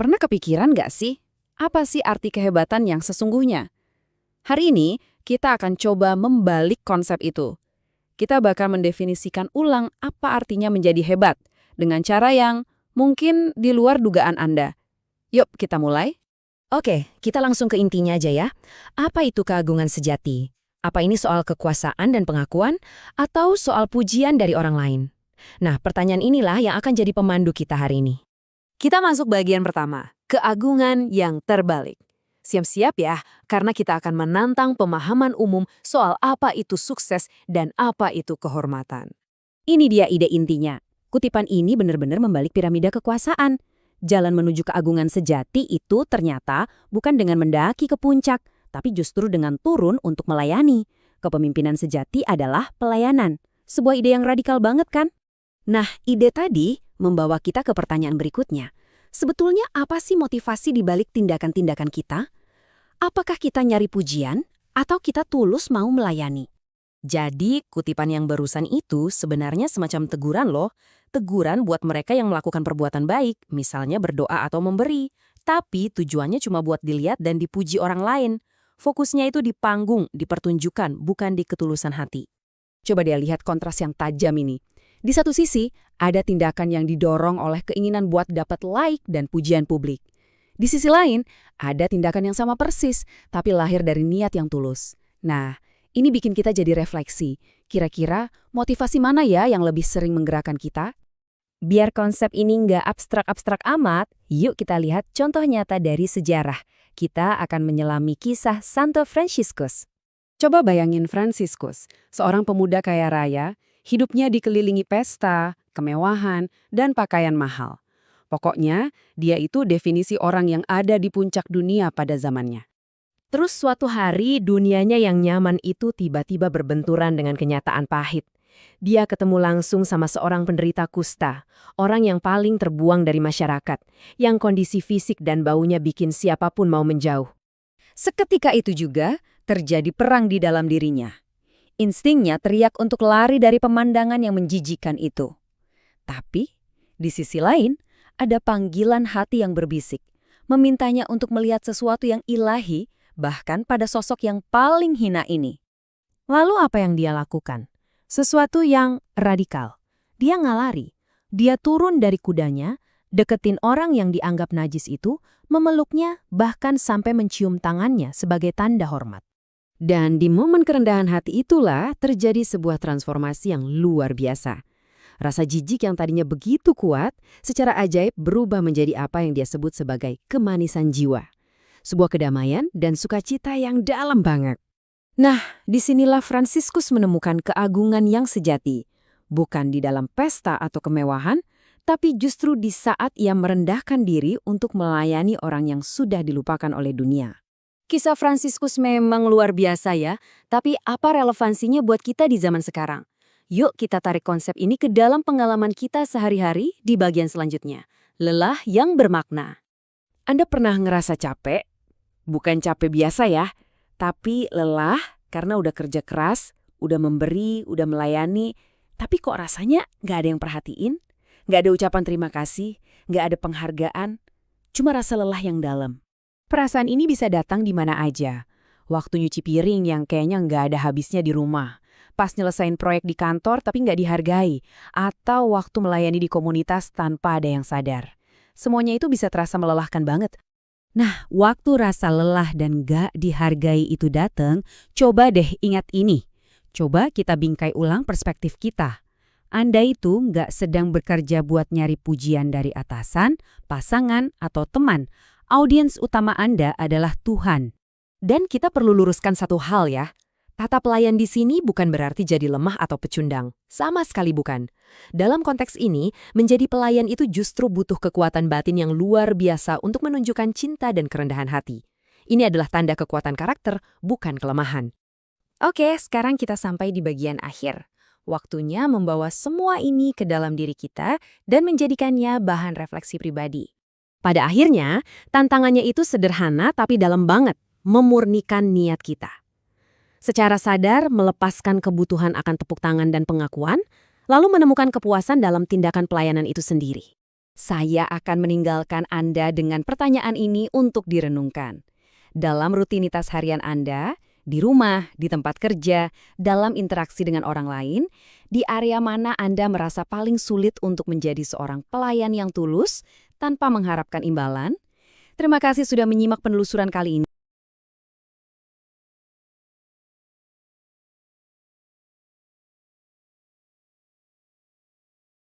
Pernah kepikiran nggak sih, apa sih arti kehebatan yang sesungguhnya? Hari ini, kita akan coba membalik konsep itu. Kita bakal mendefinisikan ulang apa artinya menjadi hebat, dengan cara yang mungkin di luar dugaan Anda. Yuk, kita mulai. Oke, kita langsung ke intinya aja ya. Apa itu keagungan sejati? Apa ini soal kekuasaan dan pengakuan, atau soal pujian dari orang lain? Nah, pertanyaan inilah yang akan jadi pemandu kita hari ini. Kita masuk bagian pertama, keagungan yang terbalik. Siap-siap ya, karena kita akan menantang pemahaman umum soal apa itu sukses dan apa itu kehormatan. Ini dia ide intinya. Kutipan ini benar-benar membalik piramida kekuasaan. Jalan menuju keagungan sejati itu ternyata bukan dengan mendaki ke puncak, tapi justru dengan turun untuk melayani. Kepemimpinan sejati adalah pelayanan. Sebuah ide yang radikal banget kan? Nah, ide tadi membawa kita ke pertanyaan berikutnya. Sebetulnya apa sih motivasi di balik tindakan-tindakan kita? Apakah kita nyari pujian atau kita tulus mau melayani? Jadi, kutipan yang barusan itu sebenarnya semacam teguran loh. Teguran buat mereka yang melakukan perbuatan baik, misalnya berdoa atau memberi. Tapi tujuannya cuma buat dilihat dan dipuji orang lain. Fokusnya itu di panggung, di pertunjukan, bukan di ketulusan hati. Coba dia lihat kontras yang tajam ini. Di satu sisi, ada tindakan yang didorong oleh keinginan buat dapat like dan pujian publik. Di sisi lain, ada tindakan yang sama persis, tapi lahir dari niat yang tulus. Nah, ini bikin kita jadi refleksi. Kira-kira motivasi mana ya yang lebih sering menggerakkan kita? Biar konsep ini nggak abstrak-abstrak amat, yuk kita lihat contoh nyata dari sejarah. Kita akan menyelami kisah Santo Fransiskus. Coba bayangin Fransiskus, seorang pemuda kaya raya, hidupnya dikelilingi pesta, kemewahan, dan pakaian mahal. Pokoknya, dia itu definisi orang yang ada di puncak dunia pada zamannya. Terus suatu hari dunianya yang nyaman itu tiba-tiba berbenturan dengan kenyataan pahit. Dia ketemu langsung sama seorang penderita kusta, orang yang paling terbuang dari masyarakat, yang kondisi fisik dan baunya bikin siapapun mau menjauh. Seketika itu juga, terjadi perang di dalam dirinya. Instingnya teriak untuk lari dari pemandangan yang menjijikan itu. Tapi, di sisi lain, ada panggilan hati yang berbisik, memintanya untuk melihat sesuatu yang ilahi, bahkan pada sosok yang paling hina ini. Lalu apa yang dia lakukan? Sesuatu yang radikal. Dia nggak lari. Dia turun dari kudanya, deketin orang yang dianggap najis itu, memeluknya, bahkan sampai mencium tangannya sebagai tanda hormat. Dan di momen kerendahan hati itulah terjadi sebuah transformasi yang luar biasa. Rasa jijik yang tadinya begitu kuat, secara ajaib berubah menjadi apa yang dia sebut sebagai kemanisan jiwa. Sebuah kedamaian dan sukacita yang dalam banget. Nah, disinilah Fransiskus menemukan keagungan yang sejati. Bukan di dalam pesta atau kemewahan, tapi justru di saat ia merendahkan diri untuk melayani orang yang sudah dilupakan oleh dunia. Kisah Fransiskus memang luar biasa ya, tapi apa relevansinya buat kita di zaman sekarang? Yuk kita tarik konsep ini ke dalam pengalaman kita sehari-hari di bagian selanjutnya. Lelah yang bermakna. Anda pernah ngerasa capek? Bukan capek biasa ya, tapi lelah karena udah kerja keras, udah memberi, udah melayani, tapi kok rasanya nggak ada yang perhatiin? Nggak ada ucapan terima kasih, nggak ada penghargaan, cuma rasa lelah yang dalam. Perasaan ini bisa datang di mana aja. Waktu nyuci piring yang kayaknya nggak ada habisnya di rumah. Pas nyelesain proyek di kantor tapi nggak dihargai. Atau waktu melayani di komunitas tanpa ada yang sadar. Semuanya itu bisa terasa melelahkan banget. Nah, waktu rasa lelah dan nggak dihargai itu datang, coba deh ingat ini. Coba kita bingkai ulang perspektif kita. Anda itu nggak sedang bekerja buat nyari pujian dari atasan, pasangan, atau teman. Audiens utama Anda adalah Tuhan. Dan kita perlu luruskan satu hal ya. Tata pelayan di sini bukan berarti jadi lemah atau pecundang. Sama sekali bukan. Dalam konteks ini, menjadi pelayan itu justru butuh kekuatan batin yang luar biasa untuk menunjukkan cinta dan kerendahan hati. Ini adalah tanda kekuatan karakter, bukan kelemahan. Oke, sekarang kita sampai di bagian akhir. Waktunya membawa semua ini ke dalam diri kita dan menjadikannya bahan refleksi pribadi. Pada akhirnya, tantangannya itu sederhana tapi dalam banget, memurnikan niat kita. Secara sadar melepaskan kebutuhan akan tepuk tangan dan pengakuan, lalu menemukan kepuasan dalam tindakan pelayanan itu sendiri. Saya akan meninggalkan Anda dengan pertanyaan ini untuk direnungkan. Dalam rutinitas harian Anda, di rumah, di tempat kerja, dalam interaksi dengan orang lain, di area mana Anda merasa paling sulit untuk menjadi seorang pelayan yang tulus tanpa mengharapkan imbalan? Terima kasih sudah menyimak penelusuran kali ini.